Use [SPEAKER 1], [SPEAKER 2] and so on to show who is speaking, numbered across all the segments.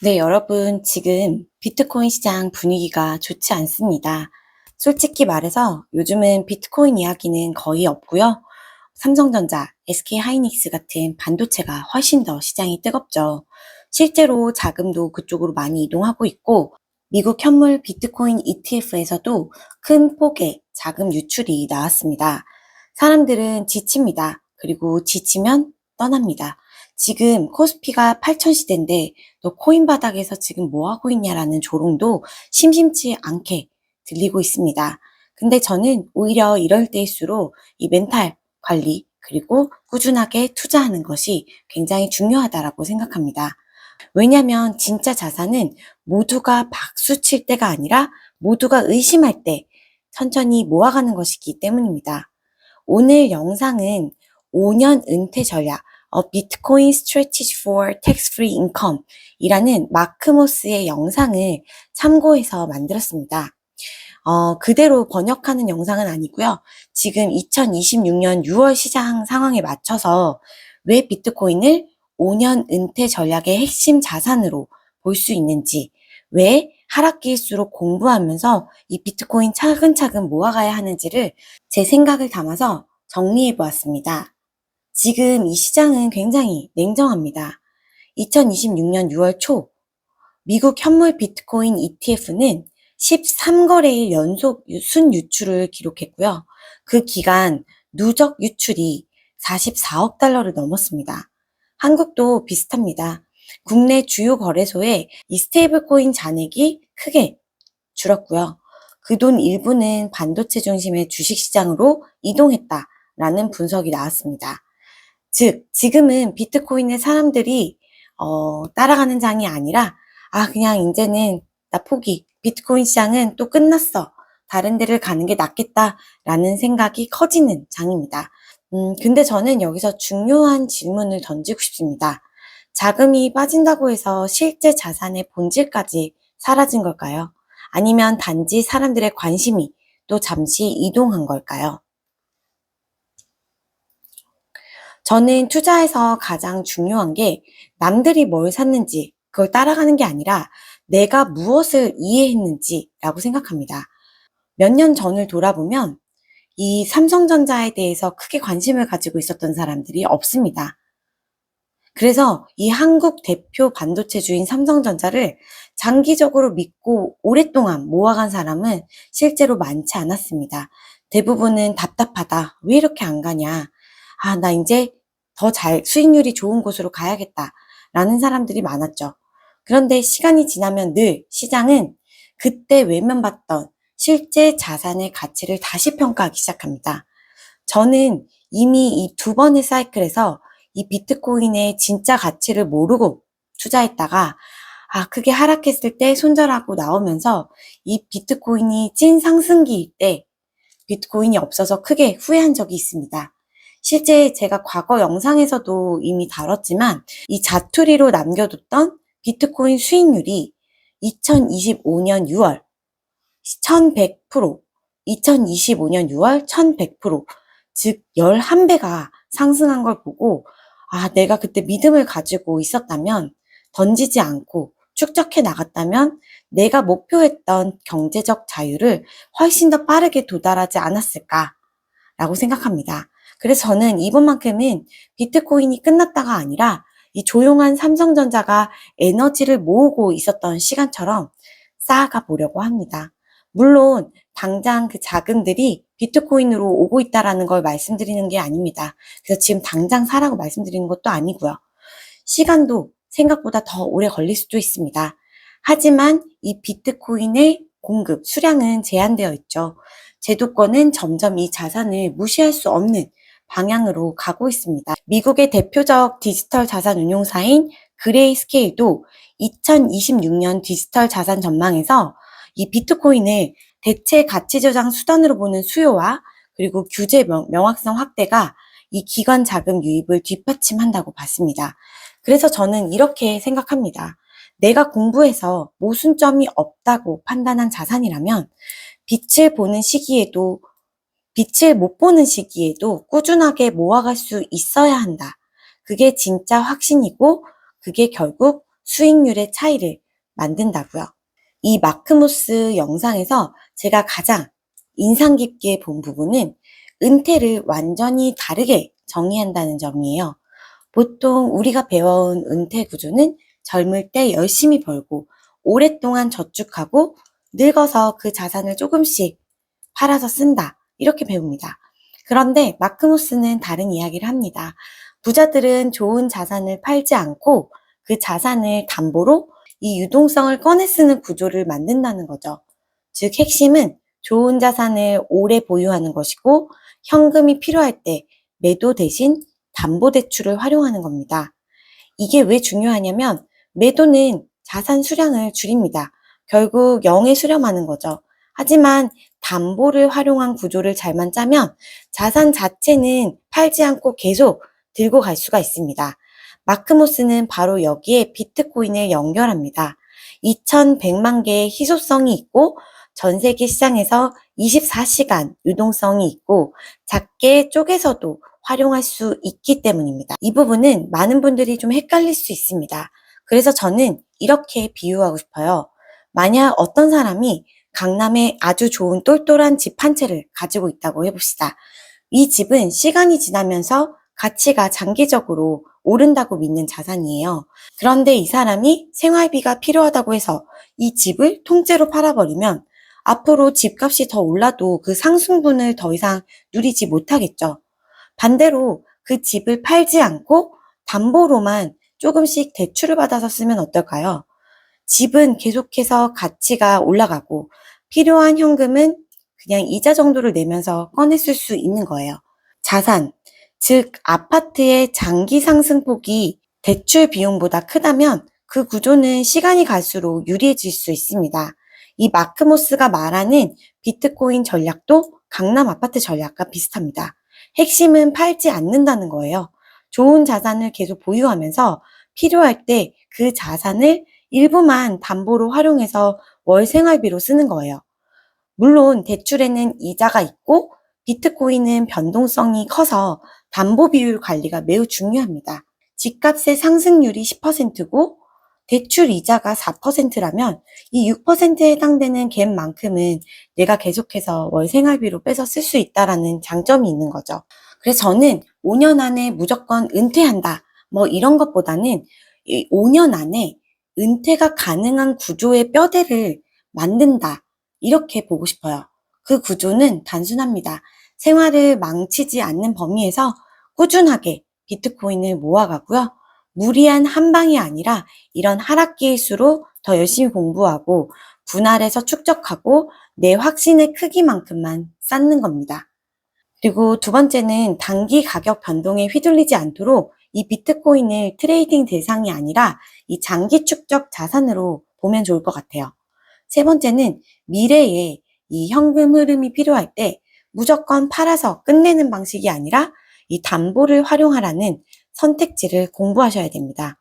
[SPEAKER 1] 네, 여러분, 지금 비트코인 시장 분위기가 좋지 않습니다. 솔직히 말해서 요즘은 비트코인 이야기는 거의 없고요. 삼성전자, SK하이닉스 같은 반도체가 훨씬 더 시장이 뜨겁죠. 실제로 자금도 그쪽으로 많이 이동하고 있고, 미국 현물 비트코인 ETF에서도 큰 폭의 자금 유출이 나왔습니다. 사람들은 지칩니다. 그리고 지치면 떠납니다. 지금 코스피가 8,000시대인데 너 코인 바닥에서 지금 뭐 하고 있냐라는 조롱도 심심치 않게 들리고 있습니다. 근데 저는 오히려 이럴 때일수록 이 멘탈 관리 그리고 꾸준하게 투자하는 것이 굉장히 중요하다라고 생각합니다. 왜냐하면 진짜 자산은 모두가 박수 칠 때가 아니라 모두가 의심할 때 천천히 모아가는 것이기 때문입니다. 오늘 영상은 5년 은퇴 전략, Bitcoin Strategy for Tax-Free Income 이라는 마크 모스의 영상을 참고해서 만들었습니다. 그대로 번역하는 영상은 아니고요. 지금 2026년 6월 시장 상황에 맞춰서 왜 비트코인을 5년 은퇴 전략의 핵심 자산으로 볼 수 있는지, 왜 하락기일수록 공부하면서 이 비트코인 차근차근 모아가야 하는지를 제 생각을 담아서 정리해 보았습니다. 지금 이 시장은 굉장히 냉정합니다. 2026년 6월 초 미국 현물 비트코인 ETF는 13거래일 연속 순유출을 기록했고요. 그 기간 누적 유출이 44억 달러를 넘었습니다. 한국도 비슷합니다. 국내 주요 거래소에 이 스테이블코인 잔액이 크게 줄었고요. 그 돈 일부는 반도체 중심의 주식시장으로 이동했다라는 분석이 나왔습니다. 즉, 지금은 비트코인의 사람들이 따라가는 장이 아니라 그냥 이제는 나 포기. 비트코인 시장은 또 끝났어. 다른 데를 가는 게 낫겠다라는 생각이 커지는 장입니다. 근데 저는 여기서 중요한 질문을 던지고 싶습니다. 자금이 빠진다고 해서 실제 자산의 본질까지 사라진 걸까요? 아니면 단지 사람들의 관심이 또 잠시 이동한 걸까요? 저는 투자에서 가장 중요한 게 남들이 뭘 샀는지 그걸 따라가는 게 아니라 내가 무엇을 이해했는지라고 생각합니다. 몇 년 전을 돌아보면 이 삼성전자에 대해서 크게 관심을 가지고 있었던 사람들이 없습니다. 그래서 이 한국 대표 반도체주인 삼성전자를 장기적으로 믿고 오랫동안 모아간 사람은 실제로 많지 않았습니다. 대부분은 답답하다. 왜 이렇게 안 가냐. 나 이제 더 수익률이 좋은 곳으로 가야겠다. 라는 사람들이 많았죠. 그런데 시간이 지나면 늘 시장은 그때 외면받던 실제 자산의 가치를 다시 평가하기 시작합니다. 저는 이미 이 두 번의 사이클에서 이 비트코인의 진짜 가치를 모르고 투자했다가 크게 하락했을 때 손절하고 나오면서 이 비트코인이 찐 상승기일 때 비트코인이 없어서 크게 후회한 적이 있습니다. 실제 제가 과거 영상에서도 이미 다뤘지만 이 자투리로 남겨뒀던 비트코인 수익률이 2025년 6월 1100%, 2025년 6월 1100%, 즉 11배가 상승한 걸 보고 내가 그때 믿음을 가지고 있었다면 던지지 않고 축적해 나갔다면 내가 목표했던 경제적 자유를 훨씬 더 빠르게 도달하지 않았을까라고 생각합니다. 그래서 저는 이번만큼은 비트코인이 끝났다가 아니라 이 조용한 삼성전자가 에너지를 모으고 있었던 시간처럼 쌓아가 보려고 합니다. 물론 당장 그 자금들이 비트코인으로 오고 있다라는 걸 말씀드리는 게 아닙니다. 그래서 지금 당장 사라고 말씀드리는 것도 아니고요. 시간도 생각보다 더 오래 걸릴 수도 있습니다. 하지만 이 비트코인의 공급, 수량은 제한되어 있죠. 제도권은 점점 이 자산을 무시할 수 없는 방향으로 가고 있습니다. 미국의 대표적 디지털 자산 운용사인 그레이스케일도 2026년 디지털 자산 전망에서 이 비트코인을 대체 가치 저장 수단으로 보는 수요와 그리고 규제 명확성 확대가 이 기관 자금 유입을 뒷받침한다고 봤습니다. 그래서 저는 이렇게 생각합니다. 내가 공부해서 모순점이 없다고 판단한 자산이라면 빛을 못 보는 시기에도 꾸준하게 모아갈 수 있어야 한다. 그게 진짜 확신이고 그게 결국 수익률의 차이를 만든다고요. 이 마크모스 영상에서 제가 가장 인상 깊게 본 부분은 은퇴를 완전히 다르게 정의한다는 점이에요. 보통 우리가 배워온 은퇴 구조는 젊을 때 열심히 벌고 오랫동안 저축하고 늙어서 그 자산을 조금씩 팔아서 쓴다. 이렇게 배웁니다. 그런데 마크모스는 다른 이야기를 합니다. 부자들은 좋은 자산을 팔지 않고 그 자산을 담보로 이 유동성을 꺼내 쓰는 구조를 만든다는 거죠. 즉 핵심은 좋은 자산을 오래 보유하는 것이고 현금이 필요할 때 매도 대신 담보대출을 활용하는 겁니다. 이게 왜 중요하냐면 매도는 자산 수량을 줄입니다. 결국 0에 수렴하는 거죠. 하지만 담보를 활용한 구조를 잘만 짜면 자산 자체는 팔지 않고 계속 들고 갈 수가 있습니다. 마크모스는 바로 여기에 비트코인을 연결합니다. 2100만 개의 희소성이 있고 전 세계 시장에서 24시간 유동성이 있고 작게 쪼개서도 활용할 수 있기 때문입니다. 이 부분은 많은 분들이 좀 헷갈릴 수 있습니다. 그래서 저는 이렇게 비유하고 싶어요. 만약 어떤 사람이 강남에 아주 좋은 똘똘한 집 한 채를 가지고 있다고 해봅시다. 이 집은 시간이 지나면서 가치가 장기적으로 오른다고 믿는 자산이에요. 그런데 이 사람이 생활비가 필요하다고 해서 이 집을 통째로 팔아버리면 앞으로 집값이 더 올라도 그 상승분을 더 이상 누리지 못하겠죠. 반대로 그 집을 팔지 않고 담보로만 조금씩 대출을 받아서 쓰면 어떨까요? 집은 계속해서 가치가 올라가고 필요한 현금은 그냥 이자 정도를 내면서 꺼내 쓸 수 있는 거예요. 자산, 즉 아파트의 장기 상승폭이 대출 비용보다 크다면 그 구조는 시간이 갈수록 유리해질 수 있습니다. 이 마크모스가 말하는 비트코인 전략도 강남 아파트 전략과 비슷합니다. 핵심은 팔지 않는다는 거예요. 좋은 자산을 계속 보유하면서 필요할 때 그 자산을 일부만 담보로 활용해서 월 생활비로 쓰는 거예요. 물론 대출에는 이자가 있고 비트코인은 변동성이 커서 담보 비율 관리가 매우 중요합니다. 집값의 상승률이 10%고 대출 이자가 4%라면 이 6%에 해당되는 갭만큼은 내가 계속해서 월 생활비로 빼서 쓸 수 있다라는 장점이 있는 거죠. 그래서 저는 5년 안에 무조건 은퇴한다. 뭐 이런 것보다는 이 5년 안에 은퇴가 가능한 구조의 뼈대를 만든다. 이렇게 보고 싶어요. 그 구조는 단순합니다. 생활을 망치지 않는 범위에서 꾸준하게 비트코인을 모아가고요. 무리한 한 방이 아니라 이런 하락기일수록 더 열심히 공부하고 분할해서 축적하고 내 확신의 크기만큼만 쌓는 겁니다. 그리고 두 번째는 단기 가격 변동에 휘둘리지 않도록 이 비트코인을 트레이딩 대상이 아니라 이 장기 축적 자산으로 보면 좋을 것 같아요. 세 번째는 미래에 이 현금 흐름이 필요할 때 무조건 팔아서 끝내는 방식이 아니라 이 담보를 활용하라는 선택지를 공부하셔야 됩니다.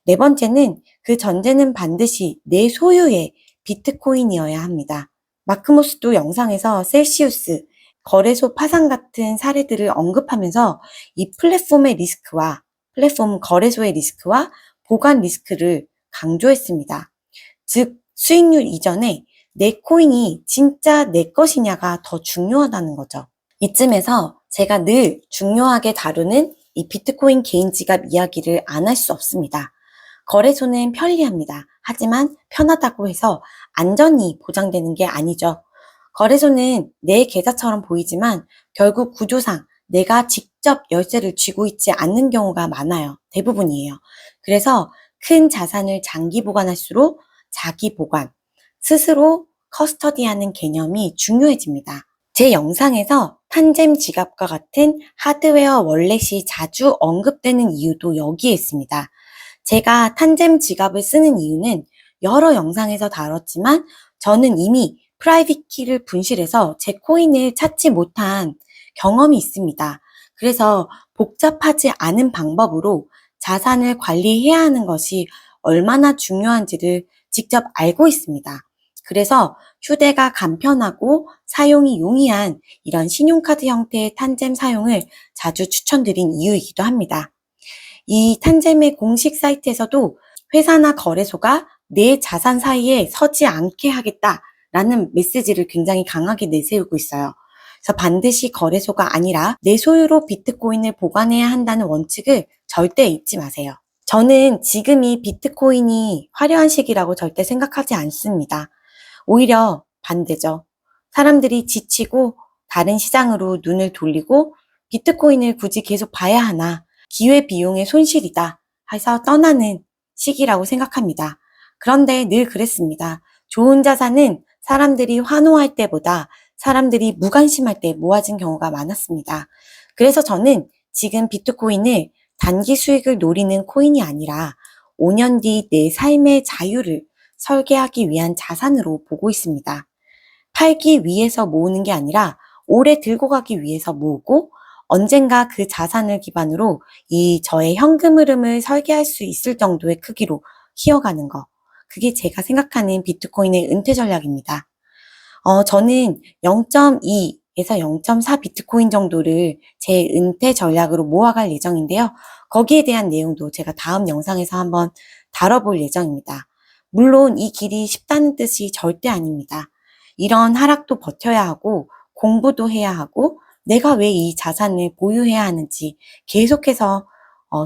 [SPEAKER 1] 네 번째는 그 전제는 반드시 내 소유의 비트코인이어야 합니다. 마크모스도 영상에서 셀시우스, 거래소 파산 같은 사례들을 언급하면서 이 플랫폼의 리스크와 플랫폼 거래소의 리스크와 보관 리스크를 강조했습니다. 즉 수익률 이전에 내 코인이 진짜 내 것이냐가 더 중요하다는 거죠. 이쯤에서 제가 늘 중요하게 다루는 이 비트코인 개인 지갑 이야기를 안 할 수 없습니다. 거래소는 편리합니다. 하지만 편하다고 해서 안전이 보장되는 게 아니죠. 거래소는 내 계좌처럼 보이지만 결국 구조상 내가 직접 열쇠를 쥐고 있지 않는 경우가 많아요. 대부분이에요. 그래서 큰 자산을 장기 보관할수록 자기 보관, 스스로 커스터디하는 개념이 중요해집니다. 제 영상에서 탄잼 지갑과 같은 하드웨어 월렛이 자주 언급되는 이유도 여기에 있습니다. 제가 탄잼 지갑을 쓰는 이유는 여러 영상에서 다뤘지만 저는 이미 프라이빗 키를 분실해서 제 코인을 찾지 못한 경험이 있습니다. 그래서 복잡하지 않은 방법으로 자산을 관리해야 하는 것이 얼마나 중요한지를 직접 알고 있습니다. 그래서 휴대가 간편하고 사용이 용이한 이런 신용카드 형태의 탄잼 사용을 자주 추천드린 이유이기도 합니다. 이 탄잼의 공식 사이트에서도 회사나 거래소가 내 자산 사이에 서지 않게 하겠다라는 메시지를 굉장히 강하게 내세우고 있어요. 그래서 반드시 거래소가 아니라 내 소유로 비트코인을 보관해야 한다는 원칙을 절대 잊지 마세요. 저는 지금이 비트코인이 화려한 시기라고 절대 생각하지 않습니다. 오히려 반대죠. 사람들이 지치고 다른 시장으로 눈을 돌리고 비트코인을 굳이 계속 봐야 하나, 기회비용의 손실이다 해서 떠나는 시기라고 생각합니다. 그런데 늘 그랬습니다. 좋은 자산은 사람들이 환호할 때보다 사람들이 무관심할 때 모아진 경우가 많았습니다. 그래서 저는 지금 비트코인을 단기 수익을 노리는 코인이 아니라 5년 뒤 내 삶의 자유를 설계하기 위한 자산으로 보고 있습니다. 팔기 위해서 모으는 게 아니라 오래 들고 가기 위해서 모으고 언젠가 그 자산을 기반으로 이 저의 현금 흐름을 설계할 수 있을 정도의 크기로 키워가는 거. 그게 제가 생각하는 비트코인의 은퇴 전략입니다. 저는 0.2에서 0.4 비트코인 정도를 제 은퇴 전략으로 모아갈 예정인데요. 거기에 대한 내용도 제가 다음 영상에서 한번 다뤄볼 예정입니다. 물론 이 길이 쉽다는 뜻이 절대 아닙니다. 이런 하락도 버텨야 하고 공부도 해야 하고 내가 왜 이 자산을 보유해야 하는지 계속해서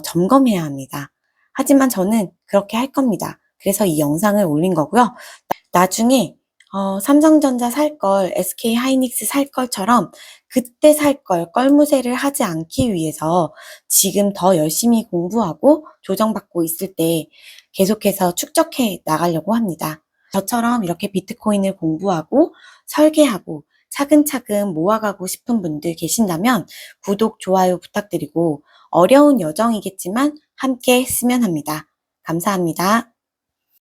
[SPEAKER 1] 점검해야 합니다. 하지만 저는 그렇게 할 겁니다. 그래서 이 영상을 올린 거고요. 나중에 삼성전자 살 걸, SK 하이닉스 살 걸처럼 그때 살 걸 껄무새를 하지 않기 위해서 지금 더 열심히 공부하고 조정받고 있을 때 계속해서 축적해 나가려고 합니다. 저처럼 이렇게 비트코인을 공부하고 설계하고 차근차근 모아가고 싶은 분들 계신다면 구독, 좋아요 부탁드리고 어려운 여정이겠지만 함께 했으면 합니다. 감사합니다.